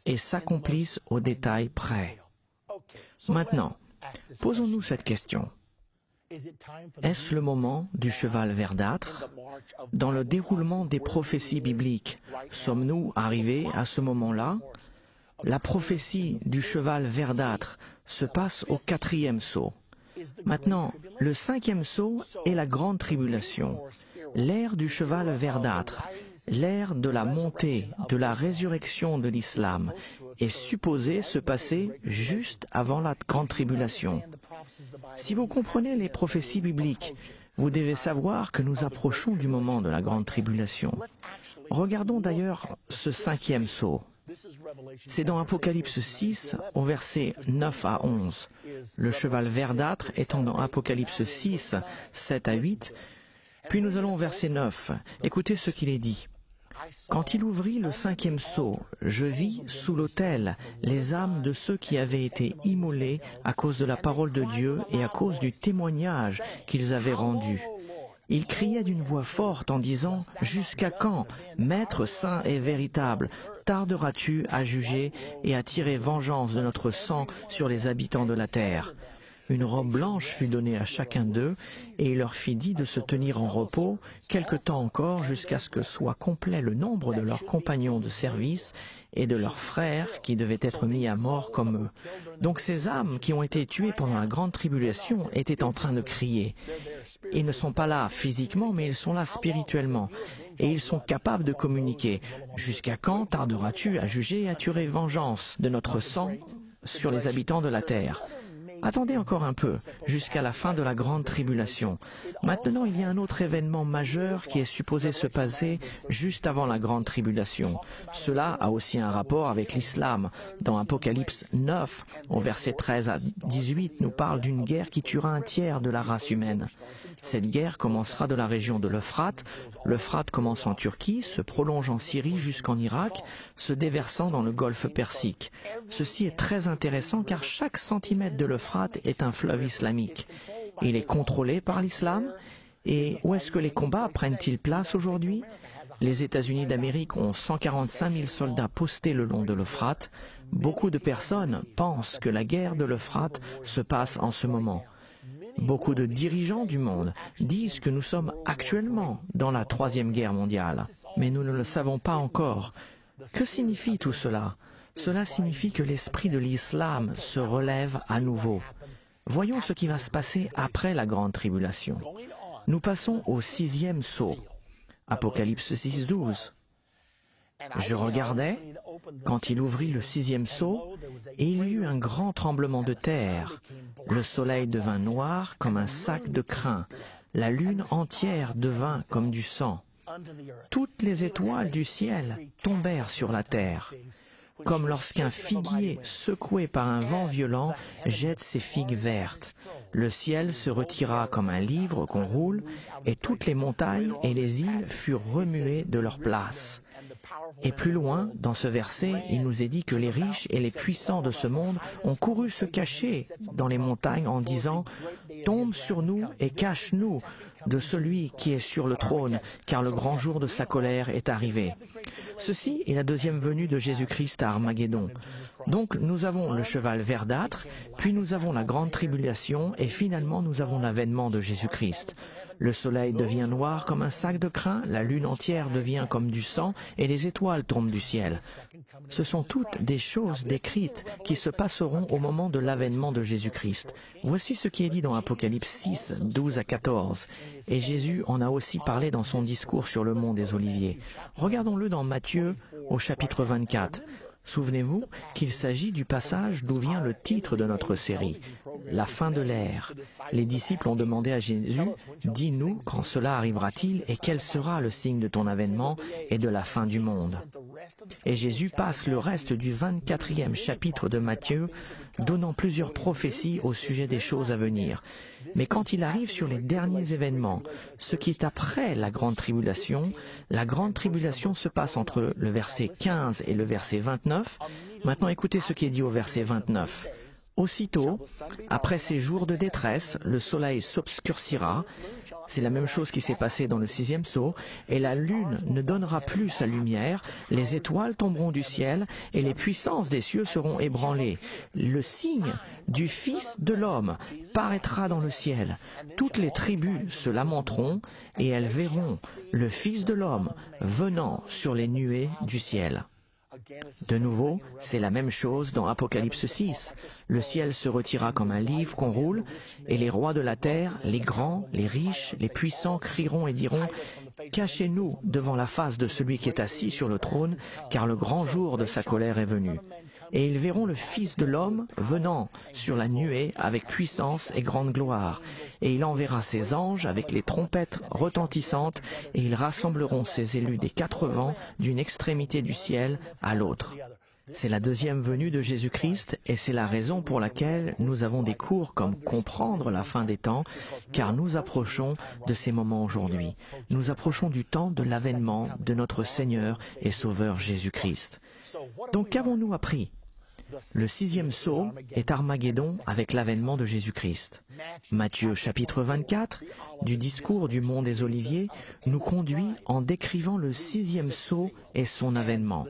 et s'accomplissent au détail près. Maintenant, posons-nous cette question. Est-ce le moment du cheval verdâtre? Dans le déroulement des prophéties bibliques, sommes-nous arrivés à ce moment-là? La prophétie du cheval verdâtre se passe au 4e sceau. Maintenant, le 5e sceau est la grande tribulation, l'ère du cheval verdâtre, l'ère de la montée, de la résurrection de l'islam, est supposée se passer juste avant la grande tribulation. Si vous comprenez les prophéties bibliques, vous devez savoir que nous approchons du moment de la grande tribulation. Regardons d'ailleurs ce 5e sceau. C'est dans Apocalypse 6, au verset 9 à 11. Le cheval verdâtre étant dans Apocalypse 6, 7 à 8. Puis nous allons au verset 9. Écoutez ce qu'il est dit. Quand il ouvrit le 5e sceau, je vis sous l'autel les âmes de ceux qui avaient été immolés à cause de la parole de Dieu et à cause du témoignage qu'ils avaient rendu. Ils criaient d'une voix forte en disant « Jusqu'à quand, Maître saint et véritable, tarderas-tu à juger et à tirer vengeance de notre sang sur les habitants de la terre ?» Une robe blanche fut donnée à chacun d'eux, et il leur fit dit de se tenir en repos quelque temps encore jusqu'à ce que soit complet le nombre de leurs compagnons de service et de leurs frères qui devaient être mis à mort comme eux. Donc ces âmes qui ont été tuées pendant la grande tribulation étaient en train de crier. Ils ne sont pas là physiquement, mais ils sont là spirituellement. Et ils sont capables de communiquer. « Jusqu'à quand tarderas-tu à juger et à tirer vengeance de notre sang sur les habitants de la terre ?» Attendez encore un peu, jusqu'à la fin de la grande tribulation. Maintenant, il y a un autre événement majeur qui est supposé se passer juste avant la grande tribulation. Cela a aussi un rapport avec l'islam. Dans Apocalypse 9, au verset 13 à 18, nous parle d'une guerre qui tuera un tiers de la race humaine. Cette guerre commencera de la région de l'Euphrate. L'Euphrate commence en Turquie, se prolonge en Syrie jusqu'en Irak, se déversant dans le golfe Persique. Ceci est très intéressant car chaque centimètre de l'Euphrate est un fleuve islamique. Il est contrôlé par l'islam. Et où est-ce que les combats prennent-ils place aujourd'hui? Les États-Unis d'Amérique ont 145 000 soldats postés le long de l'Euphrate. Beaucoup de personnes pensent que la guerre de l'Euphrate se passe en ce moment. Beaucoup de dirigeants du monde disent que nous sommes actuellement dans la 3e guerre mondiale, mais nous ne le savons pas encore. Que signifie tout cela? Cela signifie que l'esprit de l'islam se relève à nouveau. Voyons ce qui va se passer après la grande tribulation. Nous passons au 6e sceau. Apocalypse 6, 12. Je regardais quand il ouvrit le 6e sceau, et il y eut un grand tremblement de terre. Le soleil devint noir comme un sac de crin. La lune entière devint comme du sang. Toutes les étoiles du ciel tombèrent sur la terre, comme lorsqu'un figuier secoué par un vent violent jette ses figues vertes. Le ciel se retira comme un livre qu'on roule, et toutes les montagnes et les îles furent remuées de leur place. Et plus loin, dans ce verset, il nous est dit que les riches et les puissants de ce monde ont couru se cacher dans les montagnes en disant « Tombe sur nous et cache-nous de celui qui est sur le trône, car le grand jour de sa colère est arrivé. » Ceci est la deuxième venue de Jésus-Christ à Armageddon. Donc nous avons le cheval verdâtre, puis nous avons la grande tribulation, et finalement nous avons l'avènement de Jésus-Christ. Le soleil devient noir comme un sac de crin, la lune entière devient comme du sang, et les étoiles tombent du ciel. Ce sont toutes des choses décrites qui se passeront au moment de l'avènement de Jésus-Christ. Voici ce qui est dit dans Apocalypse 6, 12 à 14. Et Jésus en a aussi parlé dans son discours sur le mont des Oliviers. Regardons-le dans Matthieu au chapitre 24. Souvenez-vous qu'il s'agit du passage d'où vient le titre de notre série, la fin de l'ère. Les disciples ont demandé à Jésus, « Dis-nous quand cela arrivera-t-il et quel sera le signe de ton avènement et de la fin du monde ?» Et Jésus passe le reste du 24e chapitre de Matthieu, donnant plusieurs prophéties au sujet des choses à venir. Mais quand il arrive sur les derniers événements, ce qui est après la grande tribulation se passe entre le verset 15 et le verset 29. Maintenant écoutez ce qui est dit au verset 29. Aussitôt, après ces jours de détresse, le soleil s'obscurcira. C'est la même chose qui s'est passée dans le 6e sceau. Et la lune ne donnera plus sa lumière, les étoiles tomberont du ciel, et les puissances des cieux seront ébranlées. Le signe du Fils de l'homme paraîtra dans le ciel. Toutes les tribus se lamenteront, et elles verront le Fils de l'homme venant sur les nuées du ciel. De nouveau, c'est la même chose dans Apocalypse 6. Le ciel se retira comme un livre qu'on roule, et les rois de la terre, les grands, les riches, les puissants crieront et diront « Cachez-nous devant la face de celui qui est assis sur le trône, car le grand jour de sa colère est venu. » Et ils verront le Fils de l'homme venant sur la nuée avec puissance et grande gloire. Et il enverra ses anges avec les trompettes retentissantes, et ils rassembleront ses élus des 4 vents d'une extrémité du ciel à l'autre. C'est la deuxième venue de Jésus-Christ, et c'est la raison pour laquelle nous avons des cours comme comprendre la fin des temps, car nous approchons de ces moments aujourd'hui. Nous approchons du temps de l'avènement de notre Seigneur et Sauveur Jésus-Christ. Donc qu'avons-nous appris? Le 6e sceau est Armageddon avec l'avènement de Jésus-Christ. Matthieu chapitre 24, du discours du mont des Oliviers, nous conduit en décrivant le 6e sceau et son avènement.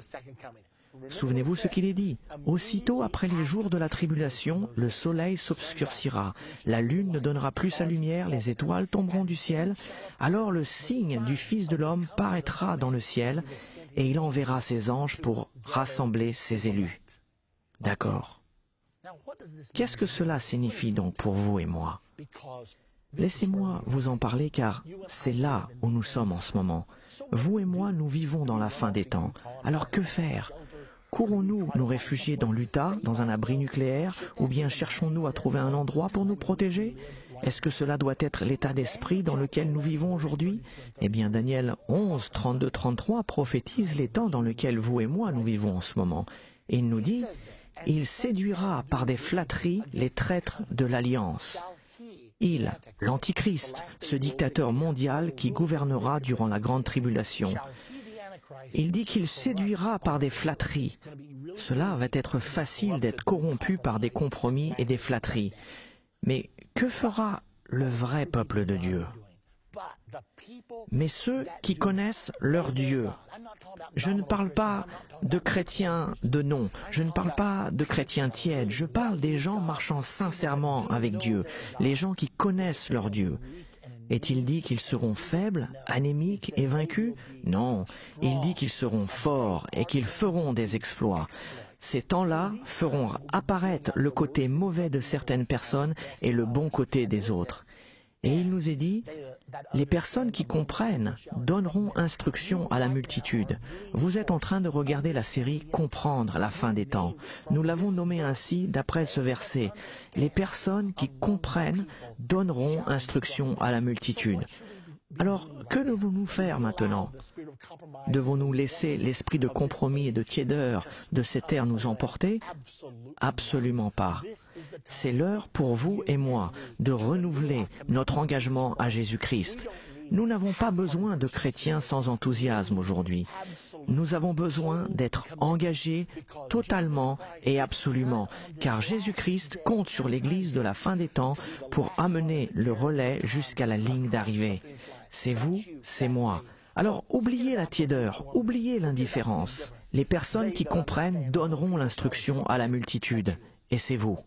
Souvenez-vous ce qu'il est dit. Aussitôt après les jours de la tribulation, le soleil s'obscurcira, la lune ne donnera plus sa lumière, les étoiles tomberont du ciel, alors le signe du Fils de l'homme paraîtra dans le ciel, et il enverra ses anges pour rassembler ses élus. D'accord. Qu'est-ce que cela signifie donc pour vous et moi? Laissez-moi vous en parler car c'est là où nous sommes en ce moment. Vous et moi, nous vivons dans la fin des temps. Alors que faire? Courons-nous nous réfugier dans l'Utah, dans un abri nucléaire, ou bien cherchons-nous à trouver un endroit pour nous protéger? Est-ce que cela doit être l'état d'esprit dans lequel nous vivons aujourd'hui? Eh bien, Daniel 11, 32-33 prophétise les temps dans lesquels vous et moi nous vivons en ce moment. Et il nous dit, « Il séduira par des flatteries les traîtres de l'Alliance. » Il, l'Antichrist, ce dictateur mondial qui gouvernera durant la grande tribulation. Il dit qu'il séduira par des flatteries. Cela va être facile d'être corrompu par des compromis et des flatteries. Mais que fera le vrai peuple de Dieu? Mais ceux qui connaissent leur Dieu. Je ne parle pas de chrétiens de nom, je ne parle pas de chrétiens tièdes, je parle des gens marchant sincèrement avec Dieu, les gens qui connaissent leur Dieu. Est-il dit qu'ils seront faibles, anémiques et vaincus? Non, il dit qu'ils seront forts et qu'ils feront des exploits. Ces temps-là feront apparaître le côté mauvais de certaines personnes et le bon côté des autres. Et il nous est dit, les personnes qui comprennent donneront instruction à la multitude. Vous êtes en train de regarder la série Comprendre la fin des temps. Nous l'avons nommé ainsi d'après ce verset. Les personnes qui comprennent donneront instruction à la multitude. Alors, que devons-nous faire maintenant? Devons-nous laisser l'esprit de compromis et de tiédeur de cette ère nous emporter? Absolument pas. C'est l'heure pour vous et moi de renouveler notre engagement à Jésus-Christ. Nous n'avons pas besoin de chrétiens sans enthousiasme aujourd'hui. Nous avons besoin d'être engagés totalement et absolument, car Jésus-Christ compte sur l'Église de la fin des temps pour amener le relais jusqu'à la ligne d'arrivée. C'est vous, c'est moi. Alors oubliez la tiédeur, oubliez l'indifférence. Les personnes qui comprennent donneront l'instruction à la multitude, et c'est vous.